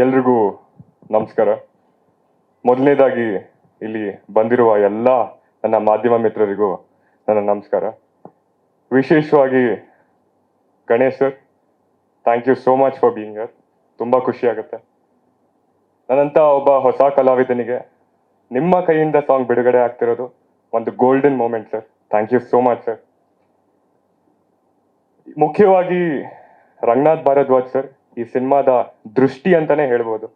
ಎಲ್ರಿಗೂ ನಮಸ್ಕಾರ. ಮೊದಲನೇದಾಗಿ ಇಲ್ಲಿ ಬಂದಿರುವ ಎಲ್ಲ ನನ್ನ ಮಾಧ್ಯಮ ಮಿತ್ರರಿಗೂ ನನ್ನ ನಮಸ್ಕಾರ. ವಿಶೇಷವಾಗಿ Ganesh sir, thank you so much for being here. ತುಂಬ ಖುಷಿ ಆಗುತ್ತೆ. ನನ್ನಂಥ ಒಬ್ಬ ಹೊಸ ಕಲಾವಿದನಿಗೆ ನಿಮ್ಮ ಕೈಯಿಂದ ಸಾಂಗ್ ಬಿಡುಗಡೆ ಆಗ್ತಿರೋದು ಒಂದು golden moment sir. Thank you so much sir. ಮುಖ್ಯವಾಗಿ ರಂಗನಾಥ್ ಭಾರದ್ವಾಜ್ ಸರ್ ಈ ಸಿನಿಮಾದ ದೃಷ್ಟಿ ಅಂತಾನೆ ಹೇಳ್ಬೋದು.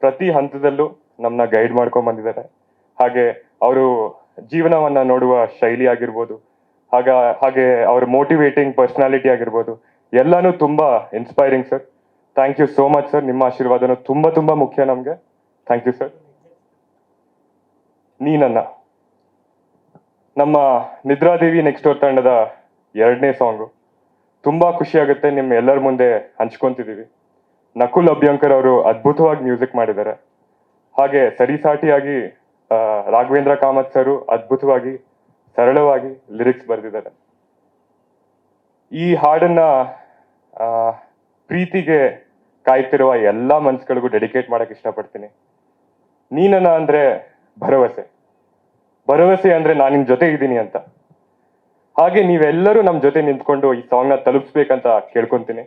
ಪ್ರತಿ ಹಂತದಲ್ಲೂ ನಮ್ಮನ್ನ ಗೈಡ್ ಮಾಡ್ಕೊಂಡ್ ಬಂದಿದ್ದಾರೆ. ಹಾಗೆ ಅವರು ಜೀವನವನ್ನ ನೋಡುವ ಶೈಲಿ ಆಗಿರ್ಬೋದು, ಹಾಗೆ ಅವ್ರ ಮೋಟಿವೇಟಿಂಗ್ ಪರ್ಸನಾಲಿಟಿ ಆಗಿರ್ಬೋದು, ಎಲ್ಲಾನು ತುಂಬಾ inspiring sir. Thank you so much sir. ನಿಮ್ಮ ಆಶೀರ್ವಾದನು ತುಂಬಾ ತುಂಬಾ ಮುಖ್ಯ ನಮ್ಗೆ. Thank you sir. ನೀನನ್ನ ನಮ್ಮ ನಿದ್ರಾದೇವಿ ನೆಕ್ಸ್ಟ್ ಡೋರ್ ತಂಡದ 2ನೇ ಸಾಂಗು. ತುಂಬಾ ಖುಷಿ ಆಗುತ್ತೆ ನಿಮ್ಮ ಎಲ್ಲರ ಮುಂದೆ ಹಂಚ್ಕೊಂತಿದೀವಿ. ನಕುಲ್ ಅಭ್ಯಂಕರ್ ಅವರು ಅದ್ಭುತವಾಗಿ ಮ್ಯೂಸಿಕ್ ಮಾಡಿದ್ದಾರೆ. ಹಾಗೆ ಸರಿಸಾಟಿಯಾಗಿ ರಾಘವೇಂದ್ರ ಕಾಮತ್ ಸರು ಅದ್ಭುತವಾಗಿ ಸರಳವಾಗಿ ಲಿರಿಕ್ಸ್ ಬರೆದಿದ್ದಾರೆ. ಈ ಹಾಡನ್ನ ಪ್ರೀತಿಗೆ ಕಾಯ್ತಿರುವ ಎಲ್ಲಾ ಮನ್ಸುಗಳಿಗೂ ಡೆಡಿಕೇಟ್ ಮಾಡಕ್ ಇಷ್ಟಪಡ್ತೀನಿ. ನೀನನ್ನ ಅಂದ್ರೆ ಭರವಸೆ, ಭರವಸೆ ಅಂದ್ರೆ ನಾನು ನಿಮ್ ಜೊತೆ ಇದ್ದೀನಿ ಅಂತ. ಹಾಗೆ ನೀವೆಲ್ಲರೂ ನಮ್ಮ ಜೊತೆ ನಿಂತ್ಕೊಂಡು ಈ ಸಾಂಗ್ನ ತಲುಪಿಸ್ಬೇಕಂತ ಕೇಳ್ಕೊಂತೀನಿ.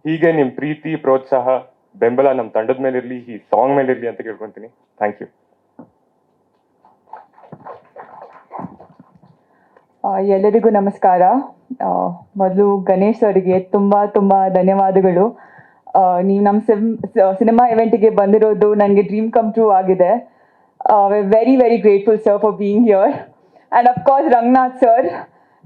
ಹೀಗೆ ನಿಮ್ ಪ್ರೀತಿ, ಪ್ರೋತ್ಸಾಹ, ಬೆಂಬಲ ನಮ್ಮ ತಂಡದ ಮೇಲೆ ಇರ್ಲಿ, ಈ ಸಾಂಗ್ ಮೇಲೆ ಇರ್ಲಿ ಅಂತ ಕೇಳ್ಕೊಂತೀನಿ. Thank you. ಎಲ್ಲರಿಗೂ ನಮಸ್ಕಾರ. ಮೊದಲು ಗಣೇಶ್ ಅವರಿಗೆ ತುಂಬಾ ತುಂಬಾ ಧನ್ಯವಾದಗಳು. ನೀವು ನಮ್ಮ ಸಿನಿಮಾ ಇವೆಂಟಿಗೆ ಬಂದಿರೋದು ನನಗೆ ಡ್ರೀಮ್ ಕಮ್ ಟ್ರೂ ಆಗಿದೆ. Very very grateful sir for being here. And of course Ranganath sir,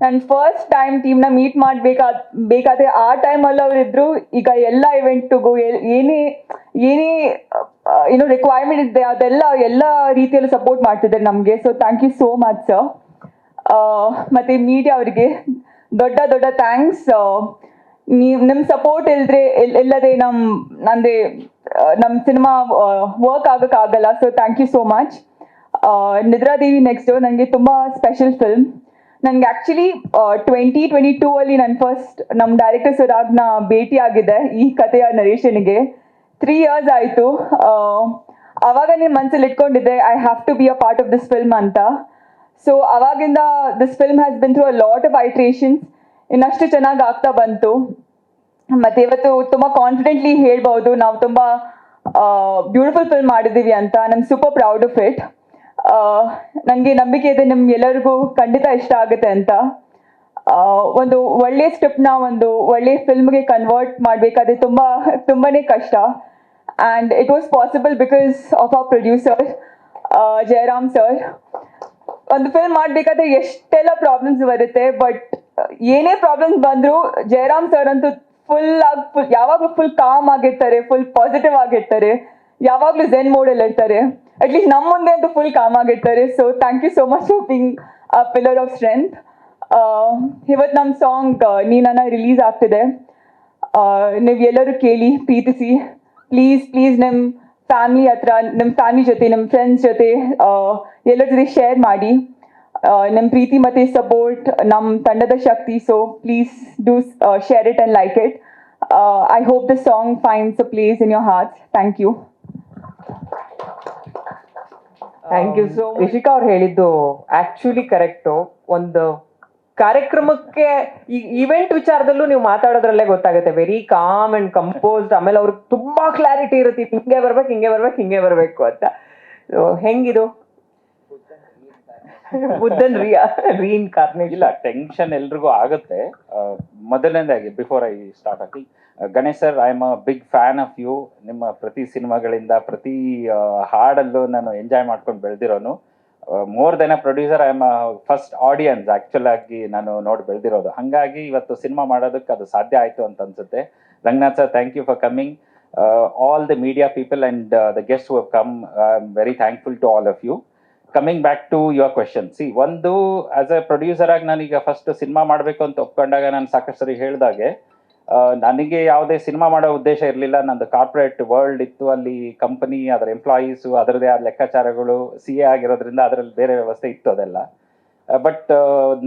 ನಾನು ಫಸ್ಟ್ ಟೈಮ್ ಟೀಮ್ನ ಮೀಟ್ ಮಾಡಬೇಕಾದ್ರೆ ಆ ಟೈಮಲ್ಲಿ ಅವರಿದ್ರು. ಈಗ ಎಲ್ಲ ಇವೆಂಟ್ಗೂ ಏನೇ ಏನೋ ರಿಕ್ವೈರ್ಮೆಂಟ್ ಇದೆ ಅದೆಲ್ಲ ಎಲ್ಲ ರೀತಿಯಲ್ಲೂ ಸಪೋರ್ಟ್ ಮಾಡ್ತಿದ್ದಾರೆ ನಮಗೆ. So thank you so much sir. ಮತ್ತು ಮೀಡಿಯಾ ಅವರಿಗೆ ದೊಡ್ಡ ದೊಡ್ಡ ಥ್ಯಾಂಕ್ಸ್. ನಿಮ್ಮ ಸಪೋರ್ಟ್ ಇಲ್ಲದೆ ನಮ್ಮ ಸಿನಿಮಾ ವರ್ಕ್ ಆಗೋಕ್ಕಾಗಲ್ಲ. ಸೊ ಥ್ಯಾಂಕ್ ಯು ಸೋ ಮಚ್. ನಿದ್ರಾದೇವಿ ನೆಕ್ಸ್ಟ್ ಡೋರ್ ನನಗೆ ತುಂಬ ಸ್ಪೆಷಲ್ ಫಿಲ್ಮ್. ನನಗೆ ಆ್ಯಕ್ಚುಲಿ 2022 ಅಲ್ಲಿ ನಾನು ಫಸ್ಟ್ ನಮ್ಮ ಡೈರೆಕ್ಟರ್ ಸರ್ ಭೇಟಿ ಆಗಿದೆ ಈ ಕಥೆಯ ನರೇಷನ್ಗೆ. 3 years ಆಯಿತು. ಆವಾಗ ನಿಮ್ಮ ಮನಸ್ಸಲ್ಲಿ ಇಟ್ಕೊಂಡಿದ್ದೆ I have to be a part of this film ಅಂತ. ಸೊ ಅವಾಗಿಂದ this film has been through a lot of iterations. ಇನ್ನಷ್ಟು ಚೆನ್ನಾಗಿ ಆಗ್ತಾ ಬಂತು. ಮತ್ತು ಇವತ್ತು ತುಂಬ ಕಾನ್ಫಿಡೆಂಟ್ಲಿ ಹೇಳ್ಬೋದು ನಾವು ತುಂಬ ಬ್ಯೂಟಿಫುಲ್ ಫಿಲ್ಮ್ ಮಾಡಿದ್ದೀವಿ ಅಂತ. I am super proud of it. ನನಗೆ ನಂಬಿಕೆ ಇದೆ ನಿಮ್ಗೆಲ್ಲರಿಗೂ ಖಂಡಿತ ಇಷ್ಟ ಆಗುತ್ತೆ ಅಂತ. ಒಂದು ಒಳ್ಳೆ ಸ್ಕ್ರಿಪ್ಟ್ನ ಒಂದು ಒಳ್ಳೆ ಫಿಲ್ಮ್ಗೆ ಕನ್ವರ್ಟ್ ಮಾಡಬೇಕಾದ್ರೆ ತುಂಬಾನೇ ಕಷ್ಟ. And it was possible because of our producer Jayaram sir. ಒಂದು ಫಿಲ್ಮ್ ಮಾಡಬೇಕಾದ್ರೆ ಎಷ್ಟೆಲ್ಲ ಪ್ರಾಬ್ಲಮ್ಸ್ ಬರುತ್ತೆ, ಬಟ್ ಏನೇ ಪ್ರಾಬ್ಲಮ್ಸ್ ಬಂದರೂ ಜಯರಾಮ್ ಸರ್ ಅಂತೂ ಯಾವಾಗಲೂ ಫುಲ್ ಕಾಮ್ ಆಗಿರ್ತಾರೆ, ಫುಲ್ ಪಾಸಿಟಿವ್ ಆಗಿರ್ತಾರೆ, ಯಾವಾಗಲೂ ಝೆನ್ ಮೋಡಲ್ಲಿ ಇರ್ತಾರೆ. ಅಟ್ಲೀಸ್ಟ್ ನಮ್ಮ ಮುಂದೆ ಅಂತೂ ಫುಲ್ ಕಾಮ್ ಆಗಿರ್ತಾರೆ. So thank you so much for being a pillar of strength. ಇವತ್ತು ನಮ್ಮ ಸಾಂಗ್ ನೀನನ್ನ ರಿಲೀಸ್ ಆಗ್ತಿದೆ. ನೀವು ಎಲ್ಲರೂ ಕೇಳಿ, ಪ್ರೀತಿಸಿ. ಪ್ಲೀಸ್ ಪ್ಲೀಸ್ ನಿಮ್ಮ ಫ್ಯಾಮಿಲಿ ಹತ್ರ, ನಿಮ್ಮ ಫ್ಯಾಮಿಲಿ ಜೊತೆ, ನಿಮ್ಮ ಫ್ರೆಂಡ್ಸ್ ಜೊತೆ ಎಲ್ಲರ ಜೊತೆ ಶೇರ್ ಮಾಡಿ. ನಿಮ್ಮ ಪ್ರೀತಿ ಮತ್ತು ಸಪೋರ್ಟ್ ನಮ್ಮ ತಂಡದ ಶಕ್ತಿ. So please do share it and like it. I hope this song finds a place in your hearts. Thank you. Thank you. So Rishika ಅವ್ರು ಹೇಳಿದ್ದು ಆಕ್ಚುಲಿ ಕರೆಕ್ಟು. ಒಂದು ಕಾರ್ಯಕ್ರಮಕ್ಕೆ ಈ ಇವೆಂಟ್ ವಿಚಾರದಲ್ಲೂ ನೀವು ಮಾತಾಡೋದ್ರಲ್ಲೇ ಗೊತ್ತಾಗುತ್ತೆ. Very calm and composed. ಆಮೇಲೆ ಅವ್ರಿಗೆ ತುಂಬಾ ಕ್ಲಾರಿಟಿ ಇರುತ್ತೆ, ಹಿಂಗೆ ಬರ್ಬೇಕು ಅಂತ. ಹೆಂಗಿದು ಬುದ್ಧನ್ ರೀಇನ್ಕಾರ್ನೇಷನ್? ಇಲ್ಲ, ಟೆನ್ಷನ್ ಎಲ್ರಿಗೂ ಆಗುತ್ತೆ. ಮೊದಲನೇದಾಗಿ ಬಿಫೋರ್ ಐ ಸ್ಟಾರ್ಟ್ ಆಗಿ, Ganesh sir, I am a big fan of you. ನಿಮ್ಮ ಪ್ರತಿ ಸಿನಿಮಾಗಳಿಂದ ಪ್ರತಿ ಹಾಡಲ್ಲೂ ನಾನು ಎಂಜಾಯ್ ಮಾಡ್ಕೊಂಡು ಬೆಳೆದಿರೋನು. More than a producer, I am first audience actual ಆಗಿ ನಾನು ನೋಡಿ ಬೆಳೆದಿರೋದು. ಹಾಗಾಗಿ ಇವತ್ತು ಸಿನಿಮಾ ಮಾಡೋದಕ್ಕೆ ಅದು ಸಾಧ್ಯ ಆಯಿತು ಅಂತ ಅನ್ಸುತ್ತೆ. Ranganath sir, thank you for coming. All the media people and the guest who have come, I am very thankful to all of you. Coming back to your question, see, ಒಂದು ಆಸ್ ಎ ಪ್ರೊಡ್ಯೂಸರ್ ಆಗಿ ನಾನೀಗ first cinema ಮಾಡಬೇಕು ಅಂತ ಒಪ್ಕೊಂಡಾಗ ನಾನು ಸಾಕಷ್ಟು ಸರಿ ಹೇಳಿದಾಗೆ ನನಗೆ ಯಾವುದೇ ಸಿನಿಮಾ ಮಾಡೋ ಉದ್ದೇಶ ಇರಲಿಲ್ಲ. ನಂದು ಕಾರ್ಪೊರೇಟ್ ವರ್ಲ್ಡ್ ಇತ್ತು. ಅಲ್ಲಿ ಕಂಪನಿ, ಅದರ ಎಂಪ್ಲಾಯೀಸು, ಅದರದೇ ಆದ ಲೆಕ್ಕಾಚಾರಗಳು, CA ಆಗಿರೋದ್ರಿಂದ ಅದರಲ್ಲಿ ಬೇರೆ ವ್ಯವಸ್ಥೆ ಇತ್ತು ಅದೆಲ್ಲ. ಬಟ್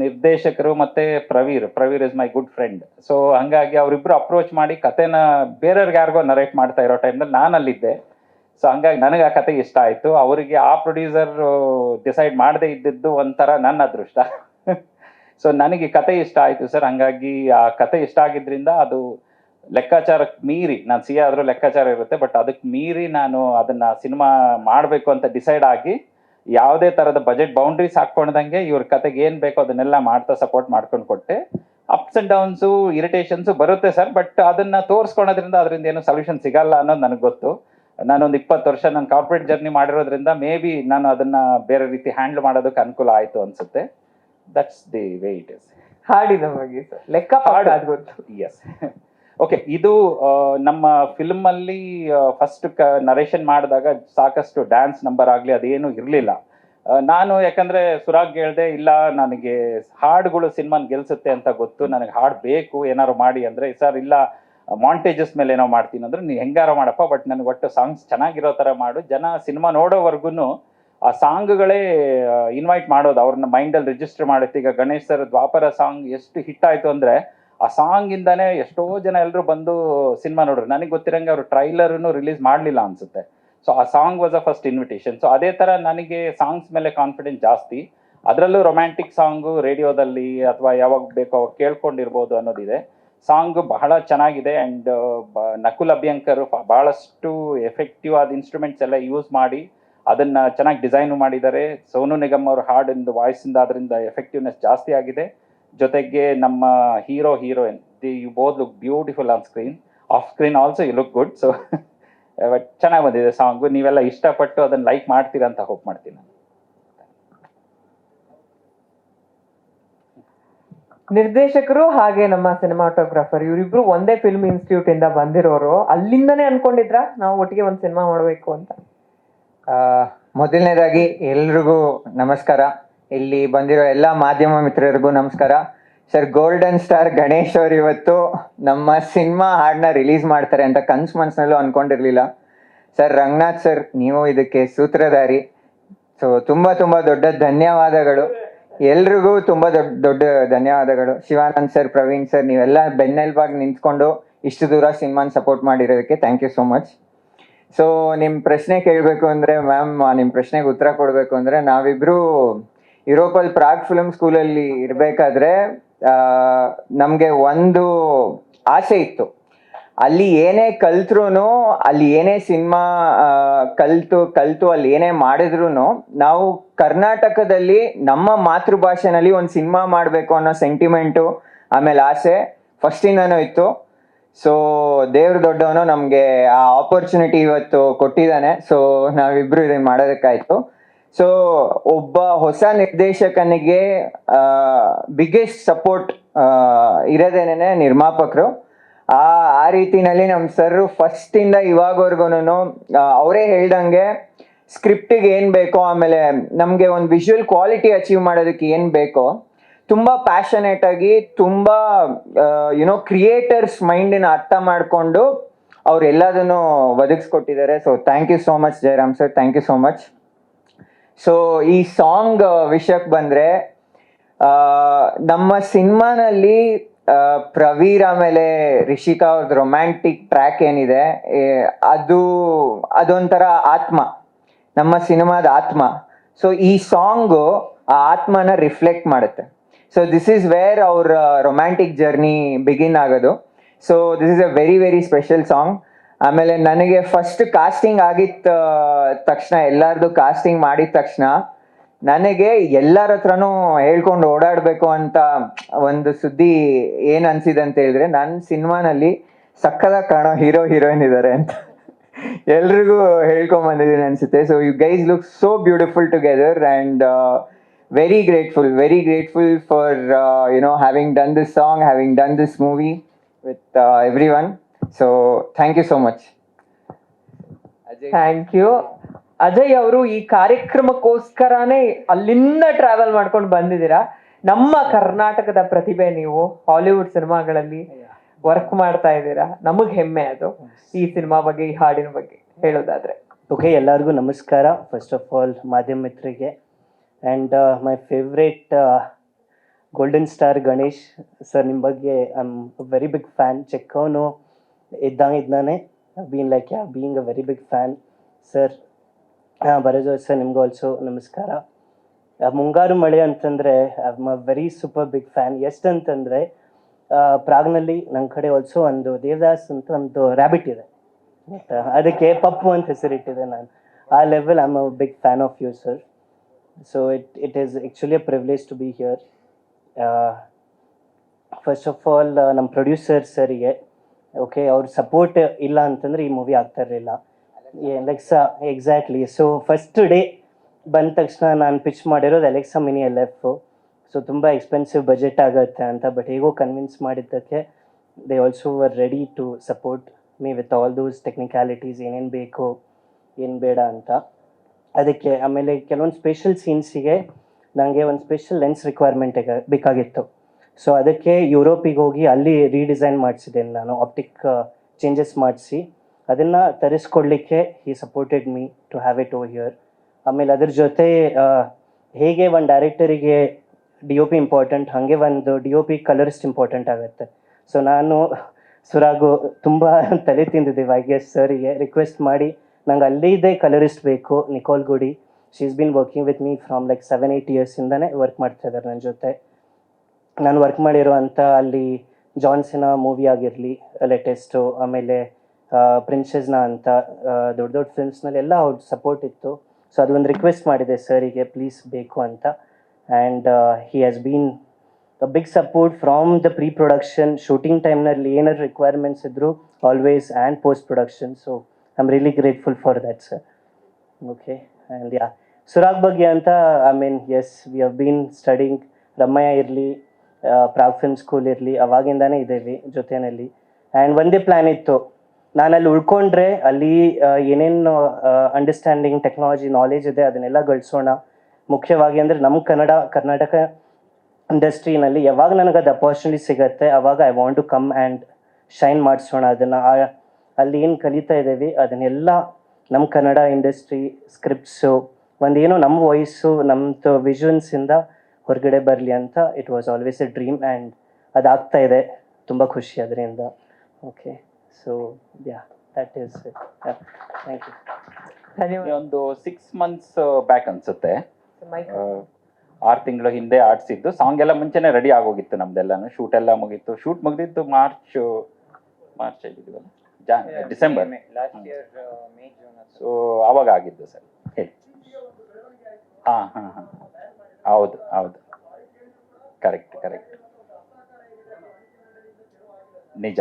ನಿರ್ದೇಶಕರು ಮತ್ತೆ Pravir is my good friend. So ಹಂಗಾಗಿ ಅವರಿಬ್ರು ಅಪ್ರೋಚ್ ಮಾಡಿ ಕತೆನ ಬೇರೆಯವ್ರಿಗೆ ಯಾರಿಗೋ ನರೇಟ್ ಮಾಡ್ತಾ ಇರೋ ಟೈಮ್ನಲ್ಲಿ ನಾನು ಅಲ್ಲಿದ್ದೆ. ಸೊ ಹಂಗಾಗಿ ನನಗೆ ಆ ಕತೆ ಇಷ್ಟ ಆಯ್ತು. ಅವರಿಗೆ ಆ ಪ್ರೊಡ್ಯೂಸರ್ ಡಿಸೈಡ್ ಮಾಡದೇ ಇದ್ದಿದ್ದು ಒಂಥರ ನನ್ನ ಅದೃಷ್ಟ. ಸೊ ನನಗೆ ಕತೆ ಇಷ್ಟ ಆಯ್ತು ಸರ್. ಹಂಗಾಗಿ ಆ ಕತೆ ಇಷ್ಟ ಆಗಿದ್ರಿಂದ ಅದು ಲೆಕ್ಕಾಚಾರಕ್ಕೆ ಮೀರಿ, ನಾನು ಸಿ ಆದ್ರೂ ಲೆಕ್ಕಾಚಾರ ಇರುತ್ತೆ, ಬಟ್ ಅದಕ್ಕೆ ಮೀರಿ ನಾನು ಅದನ್ನ ಸಿನಿಮಾ ಮಾಡಬೇಕು ಅಂತ ಡಿಸೈಡ್ ಆಗಿ ಯಾವುದೇ ತರದ ಬಜೆಟ್ ಬೌಂಡ್ರೀಸ್ ಹಾಕೊಂಡಂಗೆ ಇವ್ರ ಕತೆಗೆ ಏನ್ ಬೇಕೋ ಅದನ್ನೆಲ್ಲ ಮಾಡ್ತಾ ಸಪೋರ್ಟ್ ಮಾಡ್ಕೊಂಡು ಕೊಟ್ಟೆ. ಅಪ್ಸ್ ಅಂಡ್ ಡೌನ್ಸು ಇರಿಟೇಷನ್ಸು ಬರುತ್ತೆ ಸರ್, ಬಟ್ ಅದನ್ನ ತೋರಿಸ್ಕೊಳೋದ್ರಿಂದ ಅದರಿಂದ ಏನು ಸೊಲ್ಯೂಷನ್ ಸಿಗಲ್ಲ ಅನ್ನೋದು ನನಗೆ ಗೊತ್ತು. ನಾನೊಂದು 20 ವರ್ಷ ನಾನು ಕಾರ್ಪೊರೇಟ್ ಜರ್ನಿ ಮಾಡಿರೋದ್ರಿಂದ ಮೇ ಬಿ ನಾನು ಅದನ್ನ ಬೇರೆ ರೀತಿ ಹ್ಯಾಂಡಲ್ ಮಾಡೋದಕ್ಕೆ ಅನುಕೂಲ ಆಯ್ತು ಅನ್ಸುತ್ತೆ. That's the way it is. ಹಾಡಿನ ಬಗ್ಗೆ ಸರ್ ಲೆಕ್ಕ ಗೊತ್ತು. Yes, okay. ಇದು ನಮ್ಮ ಫಿಲ್ಮ್ ಅಲ್ಲಿ ಫಸ್ಟ್ ನರೇಷನ್ ಮಾಡಿದಾಗ ಸಾಕಷ್ಟು ಡ್ಯಾನ್ಸ್ ನಂಬರ್ ಆಗ್ಲಿ ಅದೇನು ಇರಲಿಲ್ಲ. ನಾನು ಯಾಕಂದ್ರೆ ಸುರಾಗ್ ಹೇಳ್ದೆ, ಇಲ್ಲ ನನಗೆ ಹಾಡುಗಳು ಸಿನಿಮಾನ್ ಗೆಲ್ಸುತ್ತೆ ಅಂತ ಗೊತ್ತು, ನನಗೆ ಹಾಡು ಬೇಕು ಏನಾರು ಮಾಡಿ ಅಂದ್ರೆ, ಸರ್ ಇಲ್ಲ ಮಾಂಟೇಜಸ್ ಮೇಲೆ ಏನೋ ಮಾಡ್ತೀನಿ ಅಂದ್ರೆ, ನೀವು ಹೆಂಗಾರೋ ಮಾಡಪ್ಪ, ಬಟ್ ನನಗೆ ಒಟ್ಟು ಸಾಂಗ್ಸ್ ಚೆನ್ನಾಗಿರೋ ತರ ಮಾಡು. ಜನ ಸಿನಿಮಾ ನೋಡೋವರೆಗೂ ಆ ಸಾಂಗ್ಗಳೇ ಇನ್ವೈಟ್ ಮಾಡೋದು, ಅವ್ರನ್ನ ಮೈಂಡಲ್ಲಿ ರಿಜಿಸ್ಟರ್ ಮಾಡುತ್ತೆ. ಈಗ ಗಣೇಶ್ ಸರ್ ದ್ವಾಪರ ಸಾಂಗ್ ಎಷ್ಟು ಹಿಟ್ ಆಯ್ತು ಅಂದ್ರೆ ಆ ಸಾಂಗ್ ಇಂದಾನೆ ಎಷ್ಟೋ ಜನ ಎಲ್ಲರೂ ಬಂದು ಸಿನಿಮಾ ನೋಡ್ರು. ನನಗೆ ಗೊತ್ತಿರಂಗೆ ಅವರು ಟ್ರೈಲರ್ನು ರಿಲೀಸ್ ಮಾಡಲಿಲ್ಲ ಅನ್ಸುತ್ತೆ. ಸೊ ಆ song was a first invitation. So ಅದೇ ತರ ನನಗೆ ಸಾಂಗ್ಸ್ ಮೇಲೆ ಕಾನ್ಫಿಡೆನ್ಸ್ ಜಾಸ್ತಿ. ಅದರಲ್ಲೂ ರೊಮ್ಯಾಂಟಿಕ್ ಸಾಂಗು ರೇಡಿಯೋದಲ್ಲಿ ಅಥವಾ ಯಾವಾಗ ಬೇಕೋ ಅವಾಗ ಕೇಳ್ಕೊಂಡಿರ್ಬೋದು ಅನ್ನೋದಿದೆ. ಸಾಂಗ್ ಬಹಳ ಚೆನ್ನಾಗಿದೆ. ಅಂಡ್ ನಕುಲ್ ಅಭ್ಯಂಕರ್ ಬಹಳಷ್ಟು ಎಫೆಕ್ಟಿವ್ ಆದ ಇನ್ಸ್ಟ್ರೂಮೆಂಟ್ಸ್ ಎಲ್ಲ ಯೂಸ್ ಮಾಡಿ ಅದನ್ನ ಚೆನ್ನಾಗಿ ಡಿಸೈನ್ ಮಾಡಿದ್ದಾರೆ. ಸೋನು ನಿಗಮ್ ಅವ್ರ ಹಾಡಿಂದ ವಾಯ್ಸ್ ಇಂದ ಅದರಿಂದ ಎಫೆಕ್ಟಿವ್ನೆಸ್ ಜಾಸ್ತಿ ಆಗಿದೆ. ಜೊತೆಗೆ ನಮ್ಮ heroine you both look beautiful on screen, off screen also you look good. So but ಚೆನ್ನಾಗಿ ಬಂದಿದೆ ಸಾಂಗು. ನೀವೆಲ್ಲ ಇಷ್ಟಪಟ್ಟು ಅದನ್ನ ಲೈಕ್ ಮಾಡ್ತೀರಾ ಅಂತ ಹೋಪ್ ಮಾಡ್ತೀನಿ ನಾನು. ನಿರ್ದೇಶಕರು ಹಾಗೆ ನಮ್ಮ ಸಿನಿಮಾಟೋಗ್ರಾಫರ್ ಇವರಿಬ್ರು ಒಂದೇ ಫಿಲ್ಮ್ ಇನ್ಸ್ಟಿಟ್ಯೂಟ್ ಇಂದ ಬಂದಿರೋರು. ಅಲ್ಲಿಂದನೇ ಅನ್ಕೊಂಡಿದ್ರ ನಾವು ಒಟ್ಟಿಗೆ ಒಂದು ಸಿನಿಮಾ ಮಾಡಬೇಕು ಅಂತ? ಮೊದಲನೇದಾಗಿ ಎಲ್ರಿಗೂ ನಮಸ್ಕಾರ. ಇಲ್ಲಿ ಬಂದಿರೋ ಎಲ್ಲ ಮಾಧ್ಯಮ ಮಿತ್ರರಿಗೂ ನಮಸ್ಕಾರ. ಸರ್, ಗೋಲ್ಡನ್ ಸ್ಟಾರ್ ಗಣೇಶ್ ಅವರು ಇವತ್ತು ನಮ್ಮ ಸಿನಿಮಾ ಹಾಡನ್ನ ರಿಲೀಸ್ ಮಾಡ್ತಾರೆ ಅಂತ ಮನ್ಸಲ್ಲೂ ಅನ್ಕೊಂಡಿರ್ಲಿಲ್ಲ. ಸರ್, ರಂಗನಾಥ್ ಸರ್, ನೀವು ಇದಕ್ಕೆ ಸೂತ್ರಧಾರಿ. ಸೊ ತುಂಬಾ ದೊಡ್ಡ ಧನ್ಯವಾದಗಳು ಎಲ್ರಿಗೂ, ತುಂಬಾ ದೊಡ್ಡ ಧನ್ಯವಾದಗಳು. ಶಿವಾನಂದ್ ಸರ್, ಪ್ರವೀಣ್ ಸರ್, ನೀವೆಲ್ಲ ಬೆನ್ನೆಲುಬಾಗಿ ನಿಂತ್ಕೊಂಡು ಇಷ್ಟು ದೂರ ಸಿನಿಮಾನ ಸಪೋರ್ಟ್ ಮಾಡಿರೋದಕ್ಕೆ thank you so much. So ನಿಮ್ಮ ಪ್ರಶ್ನೆ ಕೇಳಬೇಕು ಅಂದರೆ ಮ್ಯಾಮ್, ನಿಮ್ಮ ಪ್ರಶ್ನೆಗೆ ಉತ್ತರ ಕೊಡಬೇಕು ಅಂದರೆ, ನಾವಿಬ್ರು ಯುರೋಪಲ್ಲಿ ಪ್ರಾಗ್ ಫಿಲ್ಮ್ ಸ್ಕೂಲಲ್ಲಿ ಇರಬೇಕಾದ್ರೆ ನಮಗೆ ಒಂದು ಆಸೆ ಇತ್ತು. ಅಲ್ಲಿ ಏನೇ ಕಲ್ತ್ರು, ಅಲ್ಲಿ ಏನೇ ಸಿನಿಮಾ ಕಲ್ತು ಅಲ್ಲಿ ಏನೇ ಮಾಡಿದ್ರು ನಾವು ಕರ್ನಾಟಕದಲ್ಲಿ ನಮ್ಮ ಮಾತೃಭಾಷೆನಲ್ಲಿ ಒಂದು ಸಿನಿಮಾ ಮಾಡಬೇಕು ಅನ್ನೋ ಸೆಂಟಿಮೆಂಟು, ಆಮೇಲೆ ಆಸೆ ಫಸ್ಟಿಂದನೂ ಇತ್ತು. ಸೊ ದೇವ್ರ ದೊಡ್ಡವನು ನಮಗೆ ಆ ಆಪರ್ಚುನಿಟಿ ಇವತ್ತು ಕೊಟ್ಟಿದ್ದಾನೆ. ಸೊ ನಾವಿಬ್ರು ಇದನ್ನ ಮಾಡೋದಕ್ಕಾಯ್ತು. ಸೊ ಒಬ್ಬ ಹೊಸ ನಿರ್ದೇಶಕನಿಗೆ ಬಿಗ್ಗೆಸ್ಟ್ ಸಪೋರ್ಟ್ ಇರೋದೇನೆ ನಿರ್ಮಾಪಕರು. ಆ ರೀತಿನಲ್ಲಿ ನಮ್ಮ ಸರ್ ಫಸ್ಟಿಂದ ಇವಾಗವರೆಗೂ ಅವರೇ ಹೇಳ್ದಂಗೆ ಸ್ಕ್ರಿಪ್ಟಿಗೆ ಏನು ಬೇಕೋ, ಆಮೇಲೆ ನಮಗೆ ಒಂದು ವಿಜುವಲ್ ಕ್ವಾಲಿಟಿ ಅಚೀವ್ ಮಾಡೋದಕ್ಕೆ ಏನು ಬೇಕೋ ತುಂಬ ಪ್ಯಾಷನೇಟ್ ಆಗಿ, ತುಂಬ ಕ್ರಿಯೇಟರ್ಸ್ ಮೈಂಡಿನ ಅರ್ಥ ಮಾಡಿಕೊಂಡು ಅವ್ರು ಎಲ್ಲದನ್ನು ಒದಗಿಸ್ಕೊಟ್ಟಿದ್ದಾರೆ. So thank you so much Jayaram sir, thank you so much. So ಈ ಸಾಂಗ್ ವಿಷಯಕ್ಕೆ ಬಂದರೆ, ನಮ್ಮ ಸಿನಿಮಾನಲ್ಲಿ ಪ್ರವೀರ್ ಆಮೇಲೆ ರಿಷಿಕಾ ಅವ್ರದ್ದು ರೊಮ್ಯಾಂಟಿಕ್ ಟ್ರ್ಯಾಕ್ ಏನಿದೆ, ಅದೊಂಥರ ಆತ್ಮ, ನಮ್ಮ ಸಿನಿಮಾದ ಆತ್ಮ. ಸೊ ಈ ಸಾಂಗು ಆ ಆತ್ಮನ ರಿಫ್ಲೆಕ್ಟ್ ಮಾಡುತ್ತೆ. ಸೊ ದಿಸ್ ಈಸ್ ವೇರ್ ಅವ್ರ ರೊಮ್ಯಾಂಟಿಕ್ ಜರ್ನಿ ಬಿಗಿನ್ ಆಗೋದು. So this is a very special song. ಆಮೇಲೆ ನನಗೆ ಫಸ್ಟ್ ಕಾಸ್ಟಿಂಗ್ ಆಗಿದ್ದ ತಕ್ಷಣ, ಎಲ್ಲರದು ಕಾಸ್ಟಿಂಗ್ ಮಾಡಿದ ತಕ್ಷಣ ನನಗೆ ಎಲ್ಲರ ಹತ್ರನೂ ಹೇಳ್ಕೊಂಡು ಓಡಾಡಬೇಕು ಅಂತ ಒಂದು ಸುದ್ದಿ ಏನು ಅನ್ಸಿದೆ ಅಂತ ಹೇಳಿದ್ರೆ, ನನ್ನ ಸಿನಿಮಾನಲ್ಲಿ ಸಕ್ಕದಾಗಿ ಕಾಣೋ ಹೀರೋಯಿನ್ ಇದ್ದಾರೆ ಅಂತ ಎಲ್ರಿಗೂ ಹೇಳ್ಕೊಂಬಂದಿದ್ದೀನಿ ಅನ್ಸುತ್ತೆ. So you guys look so beautiful together and very grateful for having done this song, having done this movie with everyone. So thank you so much. Thank you. Ajay ಅವರು ಈ ಕಾರ್ಯಕ್ರಮಕ್ಕೋಸ್ಕರನೇ ಅಲ್ಲಿಂದ ಟ್ರಾವೆಲ್ ಮಾಡ್ಕೊಂಡು ಬಂದಿದ್ದೀರಾ. ನಮ್ಮ ಕರ್ನಾಟಕದ ಪ್ರತಿಭೆ ನೀವು. ಹಾಲಿವುಡ್ ಸಿನಿಮಾಗಳಲ್ಲಿ ವರ್ಕ್ ಮಾಡ್ತಾ ಇದ್ದೀರಾ, ನಮಗ್ ಹೆಮ್ಮೆ ಅದು. ಈ ಸಿನಿಮಾ ಬಗ್ಗೆ, ಈ ಹಾಡಿನ ಬಗ್ಗೆ ಹೇಳೋದಾದ್ರೆ. ಓಕೆ, ಎಲ್ಲರಿಗೂ ನಮಸ್ಕಾರ. ಫಸ್ಟ್ ಆಫ್ ಆಲ್ ಮಾಧ್ಯಮ ಮಿತ್ರರಿಗೆ and my favourite golden star Ganesh sir, ನಿಮ್ಮ ಬಗ್ಗೆ I am very big fan. ಚೆಕ್ಕವನು ಇದ್ದಾನೆ been like being a very big fan sir. ಬರೋದು ಸರ್, ನಿಮ್ಗೂ ಆಲ್ಸೋ ನಮಸ್ಕಾರ. ಮುಂಗಾರು ಮಳೆ ಅಂತಂದರೆ I am a very super big fan. ಎಷ್ಟಂತಂದರೆ ಪ್ರಾಗ್ನಲ್ಲಿ ನನ್ನ ಕಡೆ ಆಲ್ಸೋ ಒಂದು ದೇವದಾಸ್ ಅಂತ ಒಂದು ರ್ಯಾಬಿಟ್ ಇದೆ, ಅದಕ್ಕೆ ಪಪ್ಪು ಅಂತ ಹೆಸರಿಟ್ಟಿದೆ. ನಾನು ಆ level I am a big fan of you sir. So it is actually a privilege to be here. First of all ನಮ್ಮ ಪ್ರೊಡ್ಯೂಸರ್ ಸರಿಗೆ ಓಕೆ, ಅವ್ರ ಸಪೋರ್ಟ್ ಇಲ್ಲ ಅಂತಂದರೆ ಈ ಮೂವಿ ಆಗ್ತಾ ಇರಲಿಲ್ಲ. Alexa exactly. So first day ಬಂದ ತಕ್ಷಣ ನಾನು ಪಿಚ್ ಮಾಡಿರೋದು ಎಲೆಕ್ಸಾ ಮಿನಿ LF. ಸೊ ತುಂಬ ಎಕ್ಸ್ಪೆನ್ಸಿವ್ ಬಜೆಟ್ ಆಗುತ್ತೆ ಅಂತ, ಬಟ್ ಹೇಗೋ ಕನ್ವಿನ್ಸ್ ಮಾಡಿದ್ದಕ್ಕೆ they also were ready to support me with all those technicalities, ಏನೇನು ಬೇಕು ಏನು ಬೇಡ ಅಂತ. ಅದಕ್ಕೆ ಆಮೇಲೆ ಕೆಲವೊಂದು ಸ್ಪೆಷಲ್ ಸೀನ್ಸಿಗೆ ನನಗೆ ಒಂದು ಸ್ಪೆಷಲ್ ಲೆನ್ಸ್ ರಿಕ್ವೈರ್ಮೆಂಟ್ ಬೇಕಾಗಿತ್ತು. ಸೊ ಅದಕ್ಕೆ ಯುರೋಪಿಗೆ ಹೋಗಿ ಅಲ್ಲಿ ರೀಡಿಸೈನ್ ಮಾಡಿಸಿದ್ದೇನೆ ನಾನು, ಆಪ್ಟಿಕ್ ಚೇಂಜಸ್ ಮಾಡಿಸಿ ಅದನ್ನು ತರಿಸ್ಕೊಡ್ಲಿಕ್ಕೆ he supported me to have it over here. ಆಮೇಲೆ ಅದ್ರ ಜೊತೆ ಹೇಗೆ ಒಂದು ಡೈರೆಕ್ಟರಿಗೆ DOP ಇಂಪಾರ್ಟೆಂಟ್, ಹಾಗೆ ಒಂದು DOP ಕಲರಿಸ್ಟ್ ಇಂಪಾರ್ಟೆಂಟ್ ಆಗುತ್ತೆ. ಸೊ ನಾನು ಸುರಾಗು ತುಂಬ ತಲೆ ತಿಂದಿದ್ದೀವಿ ಐ ಗೆಸ್ ಸರಿಗೆ ರಿಕ್ವೆಸ್ಟ್ ಮಾಡಿ, ನಂಗೆ ಅಲ್ಲಿದೆ ಕಲರಿಸ್ಟ್ ಬೇಕು, ನಿಕೋಲ್ ಗುಡಿ. She is been working with me from like 7-8 ಇಯರ್ಸಿಂದನೇ ವರ್ಕ್ ಮಾಡ್ತಾ ಇದ್ದಾರೆ ನನ್ನ ಜೊತೆ. ನಾನು ವರ್ಕ್ ಮಾಡಿರುವಂಥ ಅಲ್ಲಿ ಜಾನ್ಸಿನ ಮೂವಿ ಆಗಿರಲಿ ಲೇಟೆಸ್ಟು, ಆಮೇಲೆ ಪ್ರಿನ್ಸೆಸ್ನ ಅಂತ ದೊಡ್ಡ ದೊಡ್ಡ ಫಿಲ್ಮ್ಸ್ನಲ್ಲಿ ಎಲ್ಲ ಅವ್ರ ಸಪೋರ್ಟ್ ಇತ್ತು. ಸೊ ಅದೊಂದು ರಿಕ್ವೆಸ್ಟ್ ಮಾಡಿದೆ ಸರಿಗೆ ಪ್ಲೀಸ್ ಬೇಕು ಅಂತ. And he has been a big support from the pre-production, shooting ಟೈಮ್ನಲ್ಲಿ ಏನಾದ್ರು ರಿಕ್ವೈರ್ಮೆಂಟ್ಸ್ ಇದ್ದರು always, and post production. So I am really grateful for that sir. Okay, and yeah Surag ಬಗ್ಗೆ ಅಂತ I mean as we have been studying, ರಮ್ಮಯ್ಯ ಇರಲಿ, Prague film school ಇರಲಿ, ಅವಾಗಿಂದಾನೇ ಇದ್ದೇವೆ ಜೊತೆಯಲ್ಲಿ. ಆ್ಯಂಡ್ ಒಂದೇ ಪ್ಲ್ಯಾನ್ ಇತ್ತು, ನಾನಲ್ಲಿ ಉಳ್ಕೊಂಡ್ರೆ ಅಲ್ಲಿ ಏನೇನು ಅಂಡರ್ಸ್ಟ್ಯಾಂಡಿಂಗ್ ಟೆಕ್ನಾಲಜಿ ನಾಲೆಜ್ ಇದೆ ಅದನ್ನೆಲ್ಲ ಗಳಿಸೋಣ. ಮುಖ್ಯವಾಗಿ ಅಂದರೆ ನಮ್ಮ ಕರ್ನಾಟಕ ಇಂಡಸ್ಟ್ರಿನಲ್ಲಿ ಯಾವಾಗ ನನಗೆ ಅದು ಅಪಾರ್ಚುನಿಟಿ ಸಿಗುತ್ತೆ ಆವಾಗ I want to come and shine ಮಾಡಿಸೋಣ. ಅದನ್ನು ಅಲ್ಲಿ ಏನು ಕಲಿತಾ ಇದ್ದೇವೆ ಅದನ್ನೆಲ್ಲ ನಮ್ಮ ಕನ್ನಡ ಇಂಡಸ್ಟ್ರಿ ಸ್ಕ್ರಿಪ್ಟ್ಸು ಒಂದೇನೋ ನಮ್ಮ ವಾಯ್ಸು ನಮ್ಮದು ವಿಷನ್ಸಿಂದ ಹೊರಗಡೆ ಬರಲಿ ಅಂತ. It was always a dream and ಅದಾಗ್ತಾ ಇದೆ, ತುಂಬ ಖುಷಿ ಅದರಿಂದ. Okay, so yeah that is it. Thank you. ಧನ್ಯವಾದ. ಒಂದು 6 months ಬ್ಯಾಕ್ ಅನ್ಸುತ್ತೆ, 6 ತಿಂಗಳ ಹಿಂದೆ ಆಡ್ಸಿದ್ದು. ಸಾಂಗ್ ಎಲ್ಲ ಮುಂಚೆನೆ ರೆಡಿ ಆಗೋಗಿತ್ತು ನಮ್ದೆಲ್ಲಾನು, ಶೂಟ್ ಎಲ್ಲ ಮುಗೀತು. ಶೂಟ್ ಮುಗಿದಿದ್ದು ಮಾರ್ಚ್ ಡಿಸೆಂಬರ್, ಸೊ ಆವಾಗ ಆಗಿದ್ದು ಸರ್. ಹೇಳಿ. ಹಾಂ ಹೌದು ಕರೆಕ್ಟ್ ನಿಜ.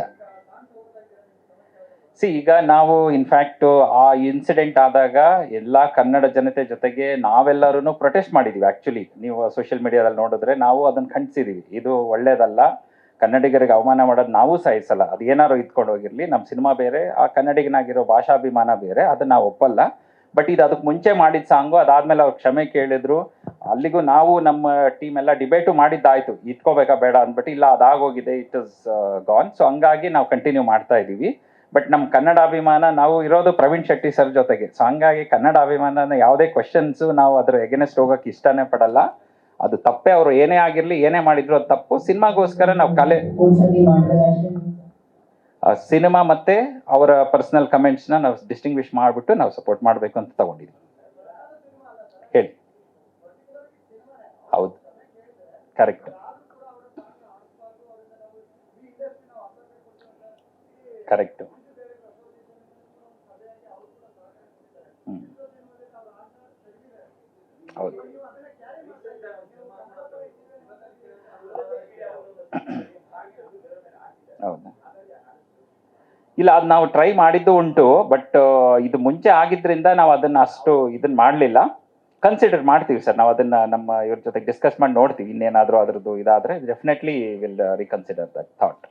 ಈಗ ನಾವು ಇನ್ಫ್ಯಾಕ್ಟ್ ಆ ಇನ್ಸಿಡೆಂಟ್ ಆದಾಗ ಎಲ್ಲ ಕನ್ನಡ ಜನತೆ ಜೊತೆಗೆ ನಾವೆಲ್ಲರೂ ಪ್ರೊಟೆಸ್ಟ್ ಮಾಡಿದೀವಿ. ಆಕ್ಚುಲಿ ನೀವು ಸೋಷಿಯಲ್ ಮೀಡಿಯಾದಲ್ಲಿ ನೋಡಿದ್ರೆ ನಾವು ಅದನ್ನ ಖಂಡಿಸಿದೀವಿ. ಇದು ಒಳ್ಳೇದಲ್ಲ, ಕನ್ನಡಿಗರಿಗೆ ಅವಮಾನ ಮಾಡೋದು ನಾವು ಸಹಿಸಲ್ಲ. ಅದು ಏನಾರು ಇದ್ಕೊಂಡು ಹೋಗಿರ್ಲಿ, ನಮ್ಮ ಸಿನಿಮಾ ಬೇರೆ, ಆ ಕನ್ನಡಿಗನಾಗಿರೋ ಭಾಷಾಭಿಮಾನ ಬೇರೆ, ಅದನ್ನ ನಾವು ಒಪ್ಪಲ್ಲ. ಬಟ್ ಇದು ಅದಕ್ಕೆ ಮುಂಚೆ ಮಾಡಿದ ಸಾಂಗು, ಅದಾದ್ಮೇಲೆ ಅವ್ರು ಕ್ಷಮೆ ಕೇಳಿದ್ರು. ಅಲ್ಲಿಗೂ ನಾವು ನಮ್ಮ ಟೀಮ್ ಎಲ್ಲ ಡಿಬೇಟು ಮಾಡಿದ್ದಾಯ್ತು, ಇಟ್ಕೋಬೇಕಾ ಬೇಡ ಅಂದ್ಬಿಟ್ಟು. ಇಲ್ಲ, ಅದಾಗೋಗಿದೆ, ಇಟ್ ಇಸ್ ಗಾನ್. ಸೊ ಹಂಗಾಗಿ ನಾವು ಕಂಟಿನ್ಯೂ ಮಾಡ್ತಾ ಇದೀವಿ. ಬಟ್ ನಮ್ಮ ಕನ್ನಡ ಅಭಿಮಾನ, ನಾವು ಇರೋದು ಪ್ರವೀಣ್ ಶೆಟ್ಟಿ ಸರ್ ಜೊತೆಗೆ. ಸೊ ಹಂಗಾಗಿ ಕನ್ನಡ ಅಭಿಮಾನನ ಯಾವುದೇ ಕ್ವಶನ್ಸು ನಾವು ಅದ್ರ ಎಗೇನೆಸ್ಟ್ ಹೋಗಕ್ಕೆ ಇಷ್ಟನೇ ಪಡಲ್ಲ. ಅದು ತಪ್ಪೇ, ಅವರು ಏನೇ ಆಗಿರ್ಲಿ, ಏನೇ ಮಾಡಿದ್ರು ಅದು ತಪ್ಪು. ಸಿನಿಮಾಗೋಸ್ಕರ ನಾವು ಸಿನಿಮಾ ಮತ್ತೆ ಅವರ ಪರ್ಸನಲ್ ಕಮೆಂಟ್ಸ್ನ ನಾವು ಡಿಸ್ಟಿಂಗ್ವಿಶ್ ಮಾಡಿಬಿಟ್ಟು ನಾವು ಸಪೋರ್ಟ್ ಮಾಡಬೇಕು ಅಂತ ತಗೊಂಡಿದ್ವಿ. ಹೇಳಿ. ಹೌದು, ಕರೆಕ್ಟ್ ಹೌದು. ಹೌದಾ? ಇಲ್ಲ, ಅದು ನಾವು ಟ್ರೈ ಮಾಡಿದ್ದು ಉಂಟು. ಬಟ್ ಇದು ಮುಂಚೆ ಆಗಿದ್ರಿಂದ ನಾವು ಅದನ್ನ ಅಷ್ಟು ಇದನ್ನ ಮಾಡಲಿಲ್ಲ. ಕನ್ಸಿಡರ್ ಮಾಡ್ತೀವಿ ಸರ್, ನಾವು ಅದನ್ನ ನಮ್ಮ ಇವ್ರ ಜೊತೆ ಡಿಸ್ಕಸ್ ಮಾಡಿ ನೋಡ್ತೀವಿ. ಇನ್ನೇನಾದ್ರೂ ಅದ್ರದ್ದು ಇದಾದ್ರೆ ಡೆಫಿನೆಟ್ಲಿ ವಿಲ್ ರಿಕನ್ಸಿಡರ್ ದಟ್ ಥಾಟ್.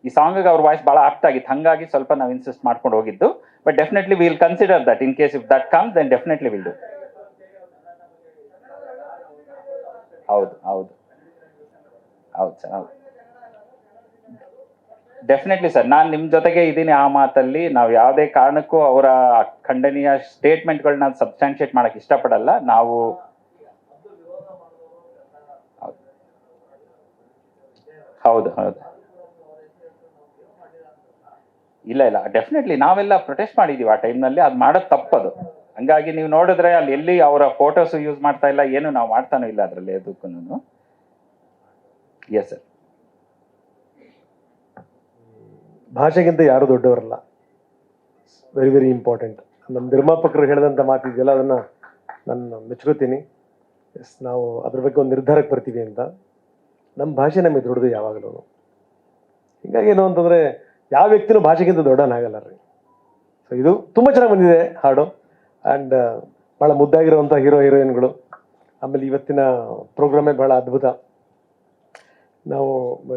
ಈ ಸಾಂಗಿಗೆ ಅವ್ರ ವಾಯ್ಸ್ ಭಾಳ ಆಪ್ಟ್ ಆಗಿತ್ತು, ಹಂಗಾಗಿ ಸ್ವಲ್ಪ ನಾವು ಇನ್ಸಿಸ್ಟ್ ಮಾಡ್ಕೊಂಡು ಹೋಗಿದ್ದು. But definitely will consider that. In case if that comes then definitely will do. ಹೌದು ಸರ್, ಹೌದು. ಡೆಫಿನೆಟ್ಲಿ ಸರ್, ನಾನು ನಿಮ್ಮ ಜೊತೆಗೆ ಇದ್ದೀನಿ ಆ ಮಾತಲ್ಲಿ. ನಾವು ಯಾವುದೇ ಕಾರಣಕ್ಕೂ ಅವರ ಖಂಡನೀಯ ಸ್ಟೇಟ್ಮೆಂಟ್ಗಳನ್ನ ಸಬ್ಸ್ಟಾನ್ಶಿಯೇಟ್ ಮಾಡಕ್ಕೆ ಇಷ್ಟಪಡಲ್ಲ. ನಾವು ಹೌದು ಹೌದು. ಇಲ್ಲ ಇಲ್ಲ, ಡೆಫಿನೆಟ್ಲಿ ನಾವೆಲ್ಲ ಪ್ರೊಟೆಸ್ಟ್ ಮಾಡಿದೀವಿ ಆ ಟೈಮ್ನಲ್ಲಿ. ಅದು ಮಾಡೋದು ತಪ್ಪದು. ಹಂಗಾಗಿ ನೀವು ನೋಡಿದ್ರೆ ಅಲ್ಲಿ ಎಲ್ಲಿ ಅವರ ಫೋಟೋಸ್ ಯೂಸ್ ಮಾಡ್ತಾ ಇಲ್ಲ, ಏನು ನಾವು ಮಾಡ್ತಾನೂ ಇಲ್ಲ ಅದರಲ್ಲಿ ಅದಕ್ಕೂ. Yes sir. ಭಾಷೆಗಿಂತ ಯಾರು ದೊಡ್ಡವರಲ್ಲ, ವೆರಿ ವೆರಿ ಇಂಪಾರ್ಟೆಂಟ್. ನಮ್ಮ ನಿರ್ಮಾಪಕರು ಹೇಳಿದಂಥ ಮಾತಿದೆಯಲ್ಲ, ಅದನ್ನು ನಾನು ಮೆಚ್ಕೋತೀನಿ. ಎಸ್, ನಾವು ಅದ್ರ ಬಗ್ಗೆ ಒಂದು ನಿರ್ಧಾರಕ್ಕೆ ಬರ್ತೀವಿ ಅಂತ. ನಮ್ಮ ಭಾಷೆ ನಮಗೆ ದೊಡ್ಡದು ಯಾವಾಗಲೂ. ಹೀಗಾಗಿ ಏನು ಅಂತಂದರೆ ಯಾವ ವ್ಯಕ್ತಿನೂ ಭಾಷೆಗಿಂತ ದೊಡ್ಡನಾಗಲ್ಲ ರೀ. ಸೊ ಇದು ತುಂಬ ಚೆನ್ನಾಗಿ ಬಂದಿದೆ ಹಾಡು. ಆ್ಯಂಡ್ ಭಾಳ ಮುದ್ದಾಗಿರುವಂಥ ಹೀರೋ ಹೀರೋಯಿನ್ಗಳು. ಆಮೇಲೆ ಇವತ್ತಿನ ಪ್ರೋಗ್ರಾಮೇ ಭಾಳ ಅದ್ಭುತ. ನಾವು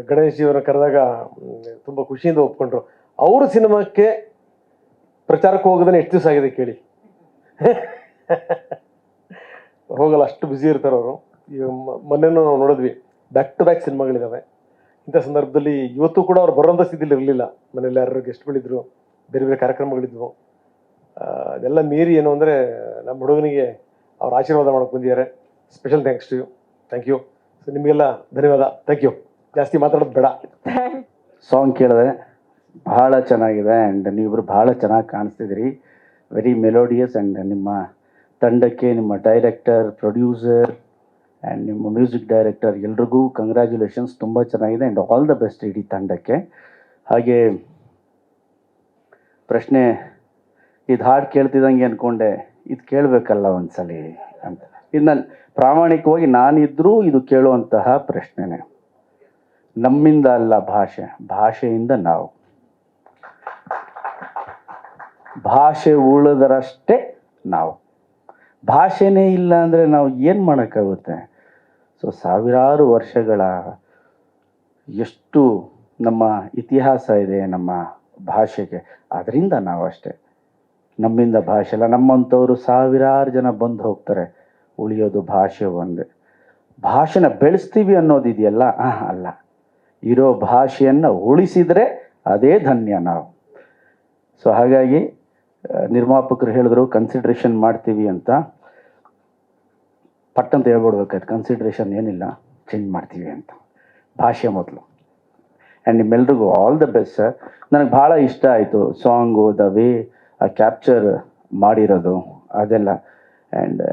ಗಣೇಶ್ ಜಿಯವರನ್ನ ಕರೆದಾಗ ತುಂಬ ಖುಷಿಯಿಂದ ಒಪ್ಕೊಂಡ್ರು. ಅವ್ರ ಸಿನಿಮಾಕ್ಕೆ ಪ್ರಚಾರಕ್ಕೆ ಹೋಗೋದನ್ನ ಎಷ್ಟು ದಿವಸ ಆಗಿದೆ ಕೇಳಿ. ಹೋಗಲ್ಲ, ಅಷ್ಟು ಬ್ಯುಸಿ ಇರ್ತಾರೆ ಅವರು. ಈಗ ಮೊನ್ನೆನೂ ನಾವು ನೋಡಿದ್ವಿ, ಬ್ಯಾಕ್ ಟು ಬ್ಯಾಕ್ ಸಿನಿಮಾಗಳಿದ್ದಾವೆ. ಇಂಥ ಸಂದರ್ಭದಲ್ಲಿ ಇವತ್ತು ಕೂಡ ಅವ್ರು ಬರೋಂಥ ಸ್ಥಿತಿಲಿ ಇರಲಿಲ್ಲ. ಮನೇಲಿ ಯಾರು ಗೆಸ್ಟ್ಗಳಿದ್ರು, ಬೇರೆ ಬೇರೆ ಕಾರ್ಯಕ್ರಮಗಳಿದ್ವು. ಅದೆಲ್ಲ ಮೀರಿ ಏನು ಅಂದರೆ ನಮ್ಮ ಹುಡುಗನಿಗೆ ಅವ್ರು ಆಶೀರ್ವಾದ ಮಾಡೋಕ್ಕೆ ಬಂದಿದ್ದಾರೆ. Special thanks to you. Thank you. So ನಿಮಗೆಲ್ಲ ಧನ್ಯವಾದ. Thank you. ಜಾಸ್ತಿ ಮಾತಾಡೋದು ಬೇಡ. ಸಾಂಗ್ ಕೇಳಿದೆ, ಭಾಳ ಚೆನ್ನಾಗಿದೆ. ಆ್ಯಂಡ್ ನೀವಿಬ್ಬರು ಭಾಳ ಚೆನ್ನಾಗಿ ಕಾಣಿಸ್ತಿದ್ದೀರಿ. Very melodious. ಆ್ಯಂಡ್ ನಿಮ್ಮ ತಂಡಕ್ಕೆ, ನಿಮ್ಮ ಡೈರೆಕ್ಟರ್, ಪ್ರೊಡ್ಯೂಸರ್ ಆ್ಯಂಡ್ ನಿಮ್ಮ ಮ್ಯೂಸಿಕ್ ಡೈರೆಕ್ಟರ್ ಎಲ್ರಿಗೂ ಕಂಗ್ರ್ಯಾಚುಲೇಷನ್ಸ್. ತುಂಬ ಚೆನ್ನಾಗಿದೆ. ಆ್ಯಂಡ್ ಆಲ್ ದ ಬೆಸ್ಟ್ ಇಡೀ ತಂಡಕ್ಕೆ. ಹಾಗೆ ಪ್ರಶ್ನೆ, ಇದು ಹಾಡು ಕೇಳ್ತಿದ್ದಂಗೆ ಅಂದ್ಕೊಂಡೆ ಇದು ಕೇಳಬೇಕಲ್ಲ ಒಂದ್ಸಲಿ ಅಂತ. ಇದು ನಾನು ಪ್ರಾಮಾಣಿಕವಾಗಿ ನಾನಿದ್ರೂ ಇದು ಕೇಳುವಂತಹ ಪ್ರಶ್ನೆನೇ. ನಮ್ಮಿಂದ ಅಲ್ಲ ಭಾಷೆ, ಭಾಷೆಯಿಂದ ನಾವು. ಭಾಷೆ ಉಳಿದರಷ್ಟೇ ನಾವು. ಭಾಷೆನೇ ಇಲ್ಲ ಅಂದರೆ ನಾವು ಏನು ಮಾಡೋಕ್ಕಾಗುತ್ತೆ? ಸೊ ಸಾವಿರಾರು ವರ್ಷಗಳ ಎಷ್ಟು ನಮ್ಮ ಇತಿಹಾಸ ಇದೆ ನಮ್ಮ ಭಾಷೆಗೆ, ಅದರಿಂದ ನಾವು ಅಷ್ಟೇ. ನಮ್ಮಿಂದ ಭಾಷೆ ಅಲ್ಲ. ನಮ್ಮಂಥವ್ರು ಸಾವಿರಾರು ಜನ ಬಂದು ಹೋಗ್ತಾರೆ, ಉಳಿಯೋದು ಭಾಷೆ ಒಂದೇ. ಭಾಷೆನ ಬೆಳೆಸ್ತೀವಿ ಅನ್ನೋದಿದೆಯಲ್ಲ, ಅಲ್ಲ. ಇರೋ ಭಾಷೆಯನ್ನು ಉಳಿಸಿದರೆ ಅದೇ ಧನ್ಯ ನಾವು. ಸೊ ಹಾಗಾಗಿ ನಿರ್ಮಾಪಕರು ಹೇಳಿದ್ರು ಕನ್ಸಿಡ್ರೇಷನ್ ಮಾಡ್ತೀವಿ ಅಂತ. ಪಟ್ಟಂತ ಹೇಳ್ಬಿಡ್ಬೇಕಾಯ್ತು, ಕನ್ಸಿಡ್ರೇಷನ್ ಏನಿಲ್ಲ, ಚೇಂಜ್ ಮಾಡ್ತೀವಿ ಅಂತ. ಭಾಷೆ ಮೊದಲು. ಆ್ಯಂಡ್ ನಿಮ್ಮೆಲ್ರಿಗೂ ಆಲ್ ದ ಬೆಸ್ಟ್ ಸರ್. ನನಗೆ ಭಾಳ ಇಷ್ಟ ಆಯಿತು ಸಾಂಗು, ದ ವೇ ಕ್ಯಾಪ್ಚರ್ ಮಾಡಿರೋದು ಅದೆಲ್ಲ. ಆ್ಯಂಡ್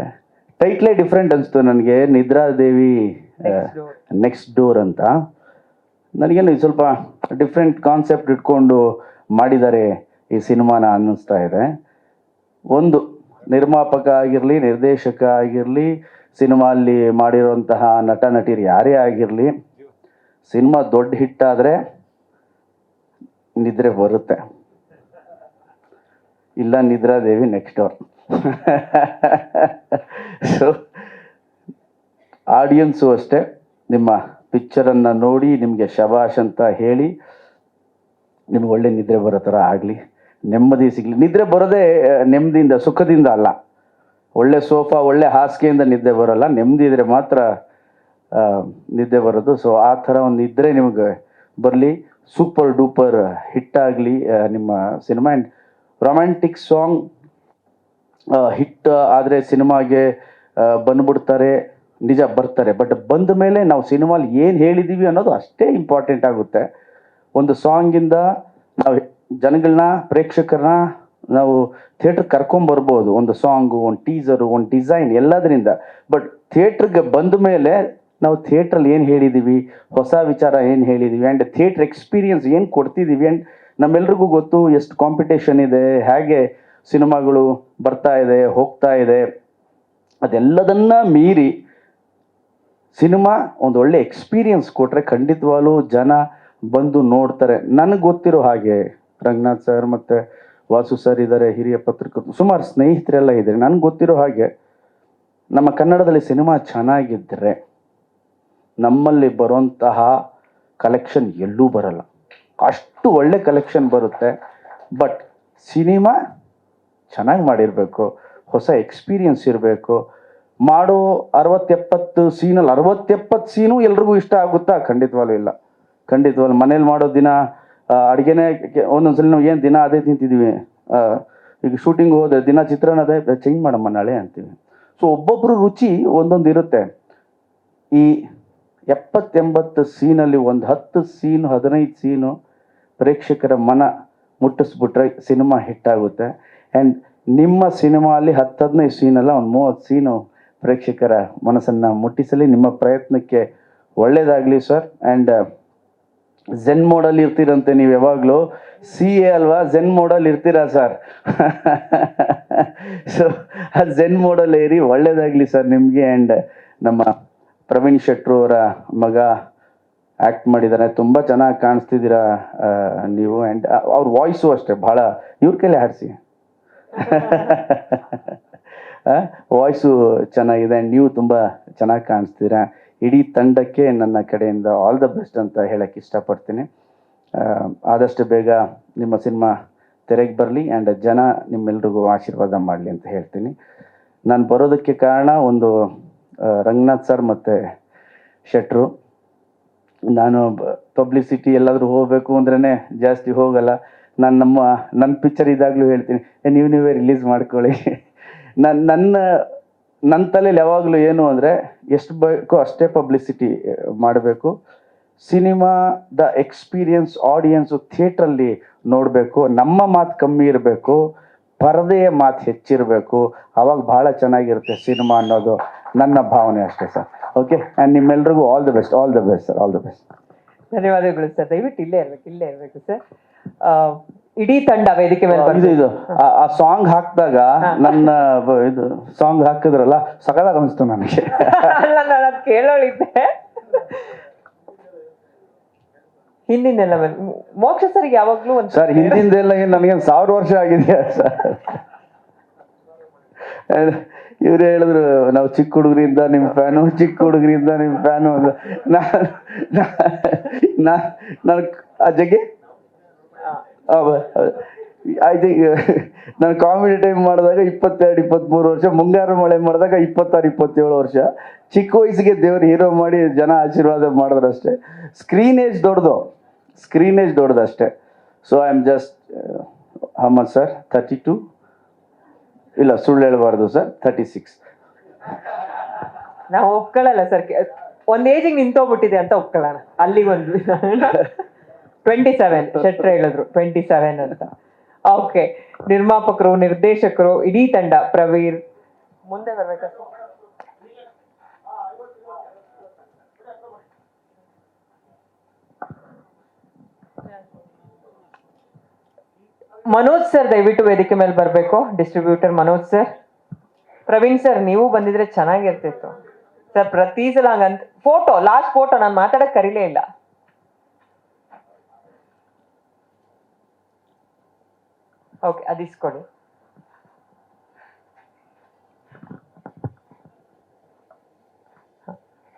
ಟೈಟ್ಲೇ ಡಿಫ್ರೆಂಟ್ ಅನಿಸ್ತು ನನಗೆ, ನಿದ್ರಾದೇವಿ ನೆಕ್ಸ್ಟ್ ಡೋರ್ ಅಂತ. ನನಗೇನು ಸ್ವಲ್ಪ ಡಿಫ್ರೆಂಟ್ ಕಾನ್ಸೆಪ್ಟ್ ಇಟ್ಕೊಂಡು ಮಾಡಿದ್ದಾರೆ ಈ ಸಿನಿಮಾನ ಅನ್ನಿಸ್ತಾ ಇದೆ. ಒಂದು ನಿರ್ಮಾಪಕ ಆಗಿರಲಿ, ನಿರ್ದೇಶಕ ಆಗಿರಲಿ, ಸಿನಿಮಾಲ್ಲಿ ಮಾಡಿರುವಂತಹ ನಟ ನಟಿಯರು ಯಾರೇ ಆಗಿರಲಿ, ಸಿನಿಮಾ ದೊಡ್ಡ ಹಿಟ್ಟಾದರೆ ನಿದ್ರೆ ಬರುತ್ತೆ. ಇಲ್ಲ ನಿದ್ರಾದೇವಿ ನೆಕ್ಸ್ಟ್ ಡೋರ್. ಸೊ ಆಡಿಯನ್ಸು ಅಷ್ಟೇ, ನಿಮ್ಮ ಪಿಕ್ಚರನ್ನು ನೋಡಿ ನಿಮಗೆ ಶಬಾಷ್ ಅಂತ ಹೇಳಿ ನಿಮ್ಗೆ ಒಳ್ಳೆ ನಿದ್ರೆ ಬರೋ ಥರ ಆಗಲಿ, ನೆಮ್ಮದಿ ಸಿಗಲಿ. ನಿದ್ರೆ ಬರೋದೇ ನೆಮ್ಮದಿಯಿಂದ, ಸುಖದಿಂದ ಅಲ್ಲ. ಒಳ್ಳೆ ಸೋಫಾ, ಒಳ್ಳೆ ಹಾಸಿಗೆಯಿಂದ ನಿದ್ದೆ ಬರೋಲ್ಲ, ನೆಮ್ಮದಿ ಇದ್ರೆ ಮಾತ್ರ ನಿದ್ದೆ ಬರೋದು. ಸೊ ಆ ಥರ ಒಂದು ನಿದ್ರೆ ನಿಮಗೆ ಬರಲಿ, ಸೂಪರ್ ಡೂಪರ್ ಹಿಟ್ಟಾಗಲಿ ನಿಮ್ಮ cinema. And romantic song hit ಆದರೆ ಸಿನಿಮಾಗೆ ಬಂದ್ಬಿಡ್ತಾರೆ, ನಿಜ ಬರ್ತಾರೆ. ಬಟ್ ಬಂದ ಮೇಲೆ ನಾವು ಸಿನಿಮಾಲಿ ಏನು ಹೇಳಿದ್ದೀವಿ ಅನ್ನೋದು ಅಷ್ಟೇ ಇಂಪಾರ್ಟೆಂಟ್ ಆಗುತ್ತೆ. ಒಂದು ಸಾಂಗಿಂದ ನಾವು ಜನಗಳನ್ನ, ಪ್ರೇಕ್ಷಕರನ್ನ ನಾವು ಥಿಯೇಟ್ರಿಗೆ ಕರ್ಕೊಂಬರ್ಬೋದು. ಒಂದು ಸಾಂಗು, ಒಂದು ಟೀಸರು, ಒಂದು ಡಿಸೈನ್, ಎಲ್ಲದರಿಂದ. ಬಟ್ ಥಿಯೇಟ್ರಿಗೆ ಬಂದ ಮೇಲೆ ನಾವು ಥಿಯೇಟ್ರಲ್ಲಿ ಏನು ಹೇಳಿದ್ದೀವಿ, ಹೊಸ ವಿಚಾರ ಏನು ಹೇಳಿದ್ದೀವಿ, ಆ್ಯಂಡ್ ಥಿಯೇಟ್ರ್ ಎಕ್ಸ್ಪೀರಿಯನ್ಸ್ ಏನು ಕೊಡ್ತಿದ್ದೀವಿ. ಆ್ಯಂಡ್ ನಮ್ಮೆಲ್ರಿಗೂ ಗೊತ್ತು ಎಷ್ಟು ಕಾಂಪಿಟೇಷನ್ ಇದೆ, ಹೇಗೆ ಸಿನಿಮಾಗಳು ಬರ್ತಾ ಇದೆ, ಹೋಗ್ತಾ ಇದೆ. ಅದೆಲ್ಲದನ್ನ ಮೀರಿ ಸಿನಿಮಾ ಒಂದು ಒಳ್ಳೆ ಎಕ್ಸ್ಪೀರಿಯನ್ಸ್ ಕೊಟ್ಟರೆ ಖಂಡಿತವಾಗ್ಲೂ ಜನ ಬಂದು ನೋಡ್ತಾರೆ. ನನಗೆ ಗೊತ್ತಿರೋ ಹಾಗೆ ರಂಗನಾಥ್ ಸರ್ ಮತ್ತು ವಾಸು ಸರ್ ಇದ್ದಾರೆ, ಹಿರಿಯ ಪತ್ರಕರ್ತರು, ಸುಮಾರು ಸ್ನೇಹಿತರೆಲ್ಲ ಇದ್ದಾರೆ. ನನಗೆ ಗೊತ್ತಿರೋ ಹಾಗೆ ನಮ್ಮ ಕನ್ನಡದಲ್ಲಿ ಸಿನಿಮಾ ಚೆನ್ನಾಗಿದ್ದರೆ ನಮ್ಮಲ್ಲಿ ಬರುವಂತಹ ಕಲೆಕ್ಷನ್ ಎಲ್ಲೂ ಬರಲ್ಲ. ಅಷ್ಟು ಒಳ್ಳೆ ಕಲೆಕ್ಷನ್ ಬರುತ್ತೆ. ಬಟ್ ಸಿನಿಮಾ ಚೆನ್ನಾಗಿ ಮಾಡಿರಬೇಕು, ಹೊಸ ಎಕ್ಸ್ಪೀರಿಯನ್ಸ್ ಇರಬೇಕು. ಮಾಡೋ 60-70 ಸೀನಲ್ಲಿ 60-70 ಸೀನು ಎಲ್ರಿಗೂ ಇಷ್ಟ ಆಗುತ್ತಾ? ಖಂಡಿತವಾಗ್ಲೂ ಇಲ್ಲ. ಖಂಡಿತವಾಗ್ಲೂ ಮನೇಲಿ ಮಾಡೋ ದಿನ ಅಡುಗೆನೇ ಒಂದೊಂದ್ಸಲ ನಾವು ಏನು ದಿನ ಅದೇ ತಿಂತಿದ್ದೀವಿ. ಈಗ ಶೂಟಿಂಗ್ ಹೋದ್ರೆ ದಿನ ಚಿತ್ರಾನ್ನ ಅದೇ, ಚೇಂಜ್ ಮಾಡಮ್ಮ ನಾಳೆ ಅಂತೀವಿ. ಸೊ ಒಬ್ಬೊಬ್ಬರು ರುಚಿ ಒಂದೊಂದು ಇರುತ್ತೆ. ಈ 70-80 ಸೀನಲ್ಲಿ ಒಂದು 10 ಸೀನು 15 ಸೀನು ಪ್ರೇಕ್ಷಕರ ಮನ ಮುಟ್ಟಿಸ್ಬಿಟ್ರೆ ಸಿನಿಮಾ ಹಿಟ್ಟಾಗುತ್ತೆ. ಆ್ಯಂಡ್ ನಿಮ್ಮ ಸಿನಿಮಾ ಅಲ್ಲಿ 10-15 ಸೀನಲ್ಲ, ಒಂದು 30 ಸೀನು ಪ್ರೇಕ್ಷಕರ ಮನಸ್ಸನ್ನು ಮುಟ್ಟಿಸಲಿ. ನಿಮ್ಮ ಪ್ರಯತ್ನಕ್ಕೆ ಒಳ್ಳೇದಾಗಲಿ ಸರ್. ಆ್ಯಂಡ್ ಝೆನ್ ಮೋಡಲ್ಲಿ ಇರ್ತೀರಂತೆ ನೀವು ಯಾವಾಗಲೂ. CA ಅಲ್ವಾ, ಝೆನ್ ಮೋಡಲ್ಲಿ ಇರ್ತೀರಾ ಸರ್. ಸೊ ಆ ಝೆನ್ ಮೋಡಲ್ಲಿ ಏರಿ ಒಳ್ಳೇದಾಗಲಿ ಸರ್ ನಿಮಗೆ. ಆ್ಯಂಡ್ ನಮ್ಮ ಪ್ರವೀಣ್ ಶೆಟ್ರು ಅವರ ಮಗ ಆ್ಯಕ್ಟ್ ಮಾಡಿದ್ದಾರೆ, ತುಂಬ ಚೆನ್ನಾಗಿ ಕಾಣಿಸ್ತಿದ್ದೀರಾ ನೀವು. ಆ್ಯಂಡ್ ಅವ್ರ ವಾಯ್ಸು ಅಷ್ಟೇ ಭಾಳ, ಇವ್ರ ಕೈಲೇ ಹಾಡಿಸಿ. ವಾಯ್ಸು ಚೆನ್ನಾಗಿದೆ ಆ್ಯಂಡ್ ನೀವು ತುಂಬ ಚೆನ್ನಾಗಿ ಕಾಣಿಸ್ತೀರಾ. ಇಡೀ ತಂಡಕ್ಕೆ ನನ್ನ ಕಡೆಯಿಂದ ಆಲ್ ದ ಬೆಸ್ಟ್ ಅಂತ ಹೇಳಕ್ಕೆ ಇಷ್ಟಪಡ್ತೀನಿ. ಆದಷ್ಟು ಬೇಗ ನಿಮ್ಮ ಸಿನಿಮಾ ತೆರೆಗೆ ಬರಲಿ ಆ್ಯಂಡ್ ಜನ ನಿಮ್ಮೆಲ್ರಿಗೂ ಆಶೀರ್ವಾದ ಮಾಡಲಿ ಅಂತ ಹೇಳ್ತೀನಿ. ನಾನು ಬರೋದಕ್ಕೆ ಕಾರಣ ಒಂದು ರಂಗನಾಥ್ ಸರ್ ಮತ್ತು ಶೆಟ್ರು. ನಾನು ಪಬ್ಲಿಸಿಟಿ ಎಲ್ಲಾದರೂ ಹೋಗಬೇಕು ಅಂದ್ರೇ ಜಾಸ್ತಿ ಹೋಗಲ್ಲ. ನಾನು ನನ್ನ ಪಿಕ್ಚರ್ ಇದಾಗಲೂ ಹೇಳ್ತೀನಿ, ನೀವೇ ರಿಲೀಸ್ ಮಾಡ್ಕೊಳ್ಳಿ. ನನ್ನ ತಲೆಯಲ್ಲಿ ಯಾವಾಗಲೂ ಏನು ಅಂದರೆ, ಎಷ್ಟು ಬೇಕೋ ಅಷ್ಟೇ ಪಬ್ಲಿಸಿಟಿ ಮಾಡಬೇಕು. ಸಿನಿಮಾದ ಎಕ್ಸ್ಪೀರಿಯನ್ಸ್ ಆಡಿಯನ್ಸು ಥಿಯೇಟ್ರಲ್ಲಿ ನೋಡಬೇಕು. ನಮ್ಮ ಮಾತು ಕಮ್ಮಿ ಇರಬೇಕು, ಪರದೆಯ ಮಾತು ಹೆಚ್ಚಿರಬೇಕು. ಆವಾಗ ಭಾಳ ಚೆನ್ನಾಗಿರುತ್ತೆ ಸಿನಿಮಾ ಅನ್ನೋದು ನನ್ನ ಭಾವನೆ ಅಷ್ಟೇ ಸರ್. ಓಕೆ, ಆ್ಯಂಡ್ ನಿಮ್ಮೆಲ್ರಿಗೂ all the best sir, all the best. ಧನ್ಯವಾದಗಳು ಸರ್. ದಯವಿಟ್ಟು ಇಲ್ಲೇ ಇರ್ಬೇಕು ಸರ್. ಇಡೀ ತಂಡ ವೇದಿಕೆ ಮೇಲೆ ಇದು ಆ ಸಾಂಗ್ ಹಾಕಿದಾಗ ನನ್ನ ಇದು ಸಾಂಗ್ ಹಾಕಿದ್ರಲ್ಲ, ಸಕಲಾಗಿ ಅನಿಸ್ತು ನನಗೆ. ನಾನು ಕೇಳೋಳಿದ್ದೆ. ಹಿಂದಿನೆಲ್ಲ ಮೋಕ್ಷ ಸರ್ಗೆ ಯಾವಾಗ್ಲೂ ಒಂದು ಸರ್ ಹಿಂದಿಂದೆಲ್ಲ ನನಗೆ 1000 ವರ್ಷ ಆಗಿದೆಯಾ ಸರ್. ಇವ್ರು ಹೇಳಿದ್ರು, ನಾವು ಚಿಕ್ಕ ಹುಡುಗರಿಂದ ನಿಮ್ಮ ಫ್ಯಾನು, ಚಿಕ್ಕ ಹುಡುಗರಿಂದ ನಿಮ್ಮ ಫ್ಯಾನು ಅಂತ. ನಾನು ಆ ಜಗ್ಗೆ ಆಯ್ತು. ನಾನು ಕಾಮಿಡಿ ಟೈಮ್ ಮಾಡಿದಾಗ 22-23 ವರ್ಷ, ಮುಂಗಾರು ಮಳೆ ಮಾಡಿದಾಗ 26-27 ವರ್ಷ. ಚಿಕ್ಕ ವಯಸ್ಸಿಗೆ ದೇವ್ರು ಹೀರೋ ಮಾಡಿ ಜನ ಆಶೀರ್ವಾದ ಮಾಡಿದ್ರು ಅಷ್ಟೇ. ಸ್ಕ್ರೀನ್ ಏಜ್ ದೊಡ್ಡದು ಅಷ್ಟೇ. ಸೊ ಐ ಆಮ್ ಜಸ್ಟ್ ಹಮ್ಮದ್ ಸರ್ 32, ಇಲ್ಲ ಸುಳ್ಳು ಹೇಳಬಾರ್ದು ಸರ್, 36. ನಾವು ಒಪ್ಕೊಳ್ಳಲ್ಲ ಸರ್. ಒಂದ್ ಏಜಿಗೆ ನಿಂತೋಗ್ಬಿಟ್ಟಿದೆ ಅಂತ ಒಪ್ಕೊಳ್ಳೋಣ. ಅಲ್ಲಿಗೆ ಒಂದು 27 ಶೆಟ್ರ್ ಹೇಳಿದ್ರು 27 ಅಂತ. ಓಕೆ, ನಿರ್ಮಾಪಕರು, ನಿರ್ದೇಶಕರು, ಇಡೀ ತಂಡ, ಪ್ರವೀರ್ ಮುಂದೆ ಬರ್ಬೇಕಾ? ಮನೋಜ್ ಸರ್ ದಯವಿಟ್ಟು ವೇದಿಕೆ ಮೇಲೆ ಬರಬೇಕು. Distributor Manoj sir. Praveen sir ನೀವು ಬಂದಿದ್ರೆ ಚೆನ್ನಾಗಿರ್ತಿತ್ತು ಸರ್. ಪ್ರತಿ ಸಲ ಹಂಗಂತ ಫೋಟೋ, ಲಾಸ್ಟ್ ಫೋಟೋ ನಾನು ಮಾತಾಡಕ್ ಕರೀಲೇ ಇಲ್ಲ. ಓಕೆ, ಅದಿಸ್ಕೊಡಿ.